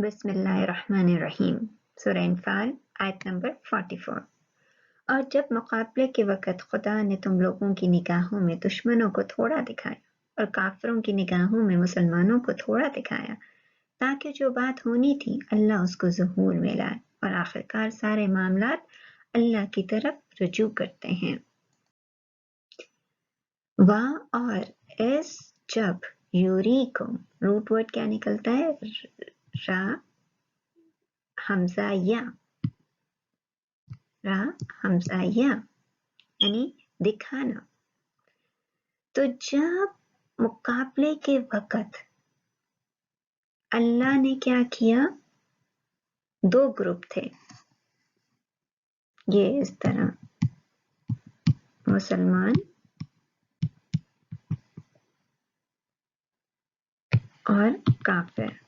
बिस्मिल्लाहिर्रहमानिर्रहीम। सूरह अनफाल आयत नंबर 44। और जब मुकाबले के वक़्त खुदा ने तुम लोगों की निगाहों में दुश्मनों को थोड़ा दिखाया और काफिरों की निगाहों में मुसलमानों को थोड़ा दिखाया, ताकि जो बात होनी थी अल्लाह उसको ज़हूर में लाए और आखिरकार सारे मामलात अल्लाह की तरफ रुजू करते हैं। वाह और एस जब यूरीकुम, रूट वर्ड क्या निकलता है? रा हमजा या, रा हमजा या यानी दिखाना। तो जब मुकाबले के वक़्त अल्लाह ने क्या किया, दो ग्रुप थे, ये इस तरह मुसलमान और काफिर।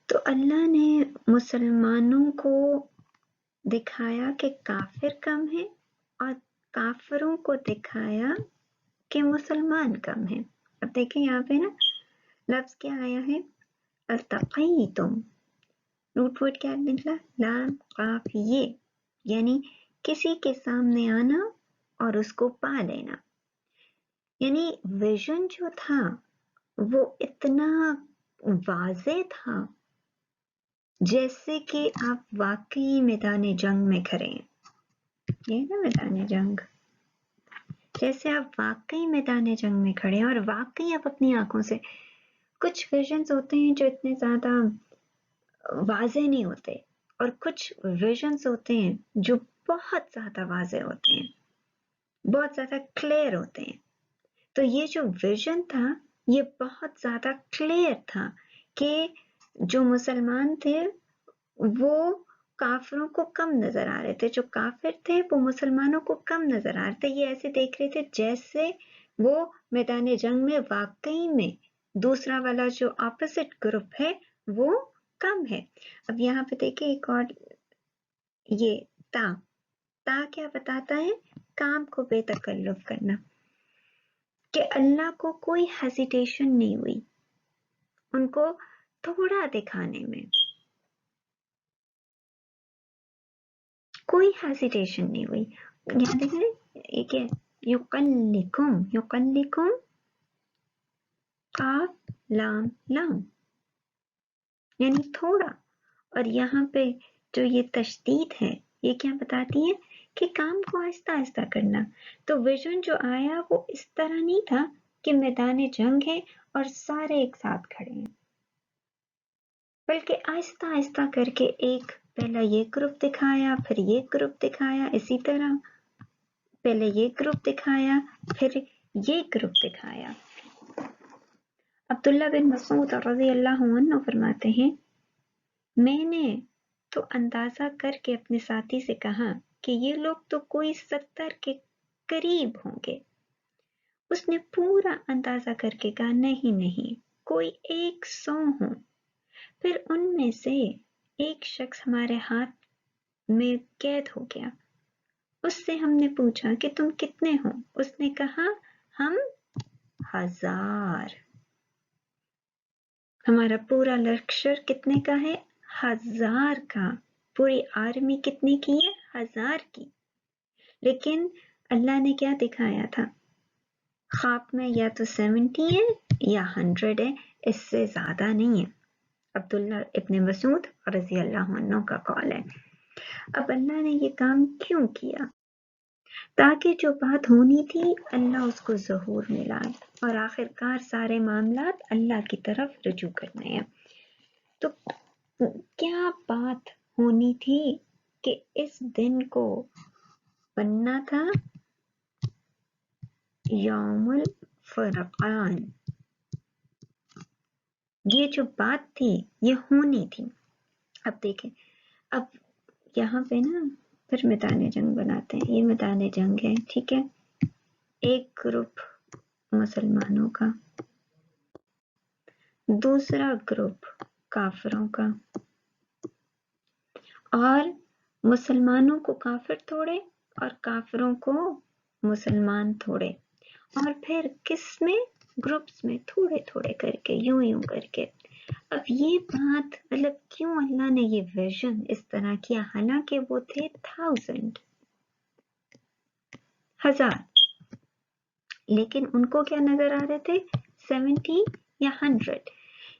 तो अल्लाह ने मुसलमानों को दिखाया कि काफिर कम है और काफिरों को दिखाया कि मुसलमान कम है। अब देखिए यहाँ पे ना लफ्ज क्या आया है, अल्तक़ीतुम, रूट वर्ड क्या निकला? लाम काफ ये, यानी किसी के सामने आना और उसको पा लेना। यानी विजन जो था वो इतना वाज़े था जैसे कि आप वाकई मैदान जंग में खड़े हैं। ये ना मैदान जंग, जैसे आप वाकई मैदान जंग में खड़े हैं और वाकई आप अपनी आंखों से, कुछ विजन्स होते हैं जो इतने ज्यादा वाज़े नहीं होते और कुछ विजन्स होते हैं जो बहुत ज्यादा वाज़े होते हैं, बहुत ज्यादा क्लियर होते हैं। तो ये जो विजन था ये बहुत ज्यादा क्लियर था कि जो मुसलमान थे वो काफिरों को कम नजर आ रहे थे, जो काफिर थे वो मुसलमानों को कम नजर आ रहे थे। ये ऐसे देख रहे थे जैसे वो मैदान जंग में वाकई में दूसरा वाला जो ऑपोजिट ग्रुप है वो कम है। अब यहाँ पे देखिए एक और, ये ता क्या बताता है? काम को बेतकल्लुफ करना, कि अल्लाह को कोई हेजिटेशन नहीं हुई उनको थोड़ा दिखाने में, कोई हेजिटेशन नहीं हुई। यहाँ देखें एक है युकल्लिकुम, युकल्लिकुम काफ लाम लाम यानी थोड़ा, और यहाँ पे जो ये तशदीद है ये क्या बताती है कि काम को आहिस्ता आहिस्ता करना। तो विजन जो आया वो इस तरह नहीं था कि मैदान जंग है और सारे एक साथ खड़े हैं, बल्कि आहिस्ता आहिस्ता करके एक पहला ये ग्रुप दिखाया, फिर ये ग्रुप दिखाया, इसी तरह पहले ये ग्रुप दिखाया, फिर ये ग्रुप दिखाया। अब्दुल्ला बिन मसूद रज़ियल्लाहु अन्हु फरमाते हैं, मैंने तो अंदाजा करके अपने साथी से कहा कि ये लोग तो कोई 70 के करीब होंगे। उसने पूरा अंदाजा करके कहा, नहीं नहीं, कोई 100 हो। फिर उनमें से एक शख्स हमारे हाथ में कैद हो गया। उससे हमने पूछा कि तुम कितने हो? उसने कहा हम 1000। हमारा पूरा लश्कर कितने का है? 1000 का। पूरी आर्मी कितने की है? 1000 की। लेकिन अल्लाह ने क्या दिखाया था? ख्वाब में या तो 70 है या 100 है, इससे ज्यादा नहीं है। अब्दुल्ला इब्न मसूद रज़ियल्लाहु अन्हु का कौल है। अब अल्लाह ने ये काम क्यों किया? ताकि जो बात होनी थी अल्लाह उसको ज़हूर में लाए और आखिरकार सारे मामलात अल्लाह की तरफ रुजू करने हैं। तो क्या बात होनी थी कि इस दिन को बनना था यौमुल फुरक़ान। ये जो बात थी ये होनी थी। अब देखें, अब यहाँ पे ना फिर मैदान जंग बनाते हैं। ये मैदान जंग है, ठीक है। एक ग्रुप मुसलमानों का, दूसरा ग्रुप काफिरों का, और मुसलमानों को काफिर थोड़े और काफिरों को मुसलमान थोड़े। और फिर किस में? ग्रुप्स में थोड़े थोड़े करके, यूं करके। अब ये बात मतलब क्यों अल्लाह ने ये विजन इस तरह किया, हालांकि वो थे 1000, लेकिन उनको क्या नजर आ रहे थे 70 या 100।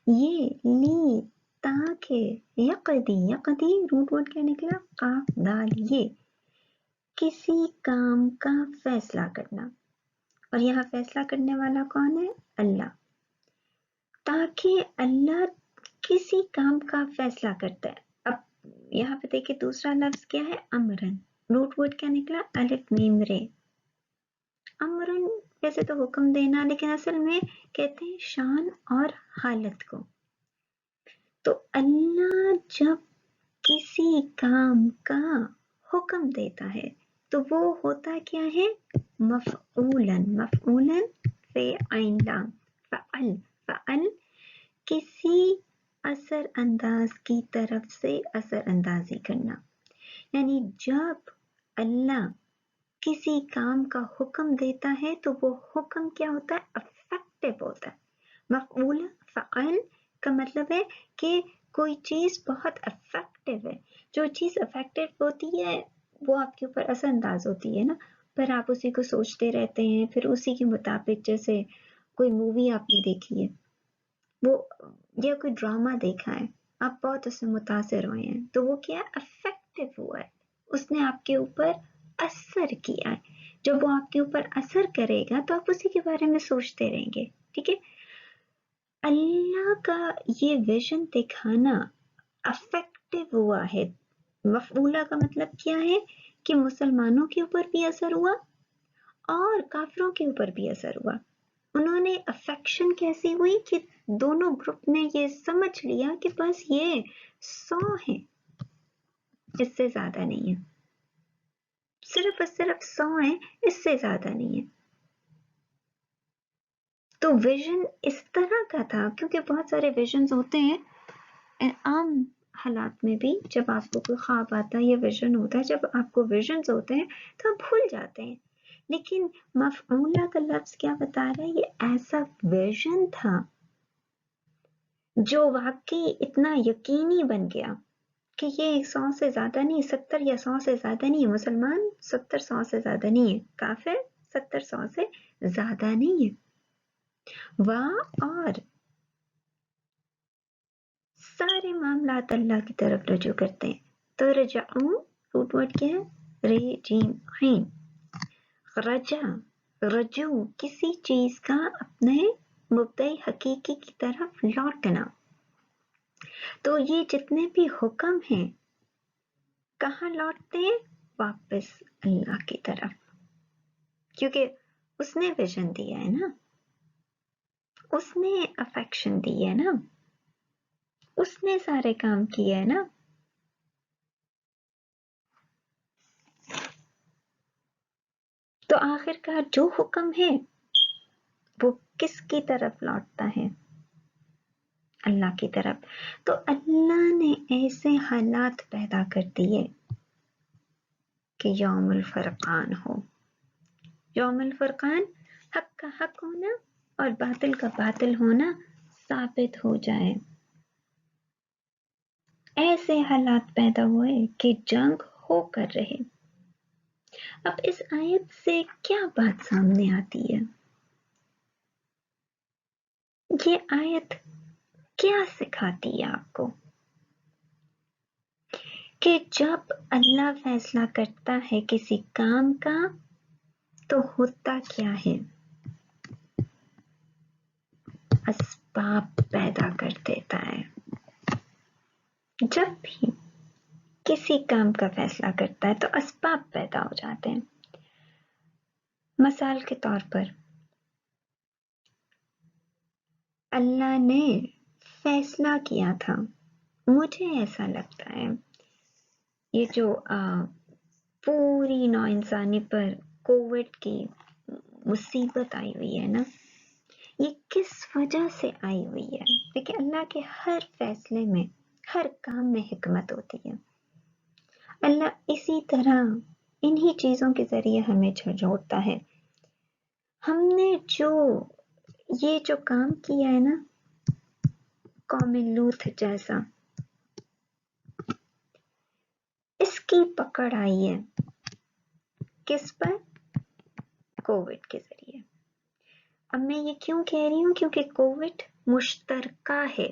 ये ली ताके यकदी रूट वर्ड क्या निकला, काफ दाल, ये किसी काम का फैसला करना, और यहाँ फैसला करने वाला कौन है, अल्लाह। ताकि अल्लाह किसी काम का फैसला करता है। अब यहाँ पे देखिए दूसरा लफ्ज क्या है, अमरन, रूट वर्ड क्या निकला, अलिफ मीम रे। अमरन वैसे तो हुक्म देना, लेकिन असल में कहते हैं शान और हालत को। तो अल्लाह जब किसी काम का हुक्म देता है तो वो होता क्या है, मफऊलन, मफऊलन फ़ाइल, फ़अल, फ़अल किसी असर अंदाज की तरफ से असर अंदाजी करना। यानी जब अल्लाह किसी काम का हुक्म देता है तो वो हुक्म क्या होता है, अफेक्टिव होता है। मफऊल फ़अल का मतलब है कि कोई चीज बहुत अफेक्टिव है। जो चीज अफेक्टिव होती है वो आपके ऊपर असरअंदाज होती है ना, पर आप उसी को सोचते रहते हैं, फिर उसी के मुताबिक, जैसे कोई मूवी आपने देखी है, वो या कोई ड्रामा देखा है, आप बहुत उससे मुतासिर हुए हैं, तो वो क्या अफेक्टिव हुआ है, उसने आपके ऊपर असर किया है। जब वो आपके ऊपर असर करेगा तो आप उसी के बारे में सोचते रहेंगे, ठीक है। अल्लाह का ये विजन दिखाना अफेक्टिव हुआ है। मफऊला का मतलब क्या है कि मुसलमानों के ऊपर भी असर हुआ और काफिरों के ऊपर भी असर हुआ। उन्होंने अफेक्शन कैसी हुई कि दोनों ग्रुप ने ये समझ लिया कि बस ये 100 है, इससे ज्यादा नहीं है, सिर्फ और सिर्फ 100 है, इससे ज्यादा नहीं है। तो विजन इस तरह का था, क्योंकि बहुत सारे विजन होते हैं आम हालात में भी, जब आपको कोई ख्वाब आता है या विजन होता है, जब आपको विजन होते हैं तो आप भूल जाते हैं, लेकिन मफऊला का लफ्ज क्या बता रहा है, ये ऐसा विजन था जो वाकई इतना यकीनी बन गया कि ये 100 से ज्यादा नहीं, 70 या 100 से ज्यादा नहीं है, मुसलमान 70-100 से ज्यादा नहीं है, काफिर 70-100 से ज्यादा नहीं है। वाह, और सारे मामलात अल्लाह की तरफ रजू करते हैं। तो रजाऊ रूट वर्ड क्या है, रे जीम आइन, रजा, रजू किसी चीज का अपने मुब्दई हकीकी की तरफ लौटना। तो ये जितने भी हुक्म हैं कहाँ लौटते हैं, वापस अल्लाह की तरफ, क्योंकि उसने विजन दिया है ना, उसने अफेक्शन दी है ना, उसने सारे काम किए है ना। तो आखिरकार जो हुक्म है वो किसकी तरफ लौटता है, अल्लाह की तरफ। तो अल्लाह ने ऐसे हालात पैदा कर दिए कि यौमुल फरकान हो, यौमुल फरकान, हक का हक होना और बातिल का बातिल होना साबित हो जाए। ऐसे हालात पैदा हुए कि जंग होकर रहे। अब इस आयत से क्या बात सामने आती है, ये आयत क्या सिखाती है आपको, कि जब अल्लाह फैसला करता है किसी काम का तो होता क्या है, असबाब पैदा कर देता है। जब भी किसी काम का फैसला करता है तो असबाब पैदा हो जाते हैं। मिसाल के तौर पर अल्लाह ने फैसला किया था, मुझे ऐसा लगता है ये जो पूरी नौ इंसानी पर कोविड की मुसीबत आई हुई है ना, ये किस वजह से आई हुई है। देखिए अल्लाह के हर फैसले में, हर काम में हिकमत होती है। अल्लाह इसी तरह इन्हीं चीजों के जरिए हमें झंझोड़ता है। हमने जो یہ جو کام کیا ہے نا قوم لوط جیسا، اس کی پکڑ آئی ہے کس پر؟ کووڈ کے ذریعے۔ اب میں یہ کیوں کہہ رہی ہوں؟ کیونکہ کووڈ مشترکہ ہے۔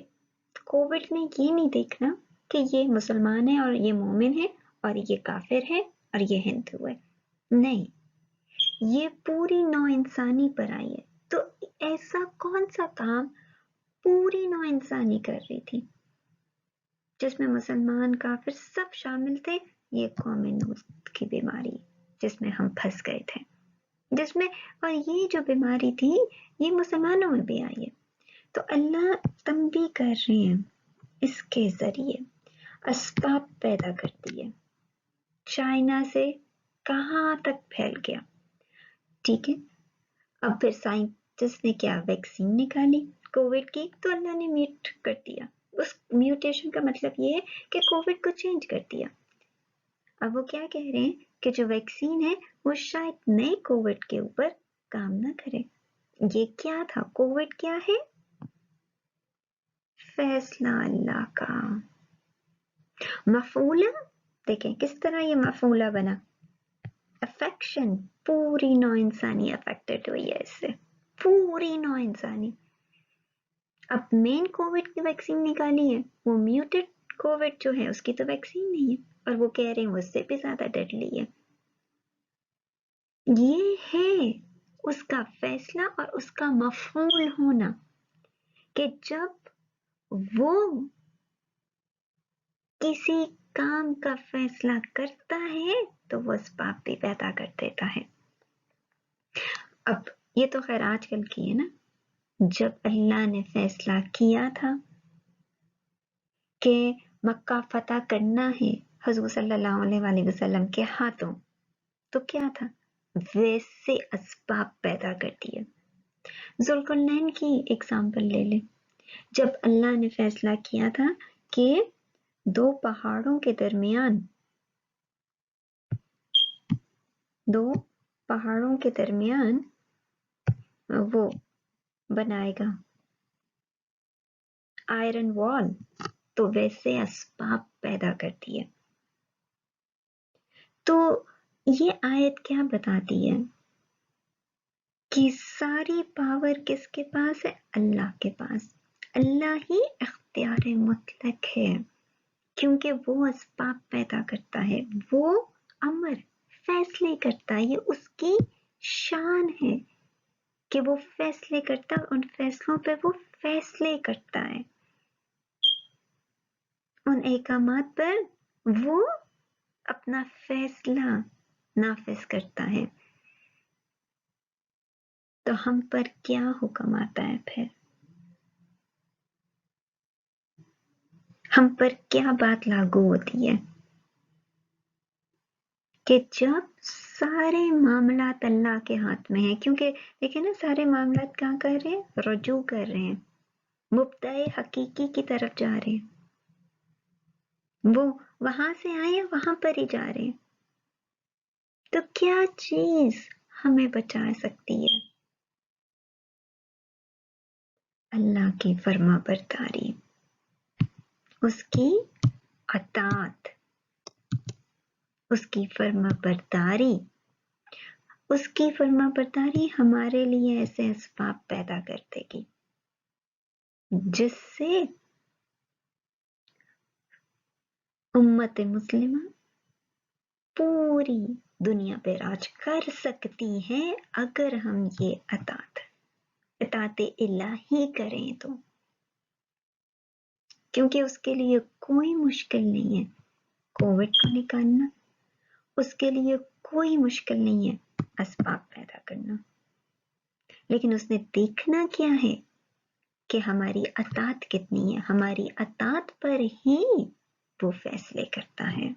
کووڈ نے یہ نہیں دیکھنا کہ یہ مسلمان ہے اور یہ مومن ہے اور یہ کافر ہے اور یہ ہندو ہے، نہیں، یہ پوری نوع انسانی پر آئی ہے۔ تو ایسا کون سا کام پوری نوع انسانی کر رہی تھی جس میں مسلمان کافر سب شامل تھے؟ یہ قوم نوح کی بیماری جس میں ہم پھنس گئے تھے، جس میں، اور یہ جو بیماری تھی یہ مسلمانوں میں بھی آئی ہے۔ تو اللہ تنبیہ کر رہے ہیں اس کے ذریعے، اسباب پیدا کرتی ہے، چائنا سے کہاں تک پھیل گیا، ٹھیک ہے۔ اب پھر سائنٹسٹ نے کیا، ویکسین نکالی کووڈ کی، تو اللہ نے میوٹ کر دیا۔ اس میوٹیشن کا مطلب یہ ہے کہ کووڈ کو چینج کر دیا۔ اب وہ کیا کہہ رہے ہیں کہ جو ویکسین ہے وہ شاید نئے کووڈ کے اوپر کام نہ کرے۔ یہ کیا تھا؟ کووڈ کیا ہے؟ فیصلہ اللہ کا، مفعولہ۔ دیکھیں کس طرح یہ مفعولہ بنا، افیکشن، پوری نوع انسانی افیکٹڈ ہوئی ہے اس سے، پوری نوع انسانی۔ اب مین کووڈ کی ویکسین نکالی ہے، وہ میوٹڈ کووڈ جو ہے اس کی تو ویکسین نہیں ہے، اور وہ کہہ رہے ہیں اس سے بھی زیادہ ڈیڈلی ہے۔ یہ ہے اس کا فیصلہ اور اس کا مفعول ہونا، کہ جب وہ کسی کام کا فیصلہ کرتا ہے تو وہ اسباب بھی پیدا کر دیتا ہے۔ اب یہ تو خیر آج کل کی ہے نا، جب اللہ نے فیصلہ کیا تھا کہ مکہ فتح کرنا ہے حضور صلی اللہ علیہ وآلہ وسلم کے ہاتھوں، تو کیا تھا؟ ویسے اسباب پیدا کر دیے۔ ذوالقرنین کی ایگزامپل لے لیں، جب اللہ نے فیصلہ کیا تھا کہ دو پہاڑوں کے درمیان وہ بنائے گا آئرن وال، تو ویسے اسباب پیدا کر دیے۔ تو یہ آیت کیا بتاتی ہے کہ ساری پاور کس کے پاس ہے؟ اللہ کے پاس۔ اللہ ہی اختیار مطلق ہے، کیونکہ وہ اسباب پیدا کرتا ہے، وہ امر فیصلے کرتا ہے، یہ اس کی شان ہے کہ وہ فیصلے کرتا ہے، ان فیصلوں پہ وہ فیصلے کرتا ہے، ان احکامات پر وہ اپنا فیصلہ نافذ کرتا ہے۔ تو ہم پر کیا حکم آتا ہے پھر؟ ہم پر کیا بات لاگو ہوتی ہے کہ جب سارے معاملات اللہ کے ہاتھ میں ہیں، کیونکہ دیکھیں نا سارے معاملات کہاں کر رہے ہیں؟ رجوع کر رہے ہیں، مبدأ حقیقی کی طرف جا رہے ہیں، وہ وہاں سے آئے ہیں وہاں پر ہی جا رہے ہیں۔ تو کیا چیز ہمیں بچا سکتی ہے؟ اللہ کی فرما برداری، اس کی اطاعت، اس کی فرما برداری، اس کی فرما برداری ہمارے لیے ایسے اسباب پیدا کر دے گی جس سے امت مسلمہ پوری دنیا پہ راج کر سکتی ہے، اگر ہم یہ اطاعت الہی کریں تو، کیونکہ اس کے لیے کوئی مشکل نہیں ہے کووڈ کو نکالنا، اس کے لیے کوئی مشکل نہیں ہے اسباب پیدا کرنا، لیکن اس نے دیکھنا کیا ہے کہ ہماری اطاعت کتنی ہے، ہماری اطاعت پر ہی وہ فیصلے کرتا ہے۔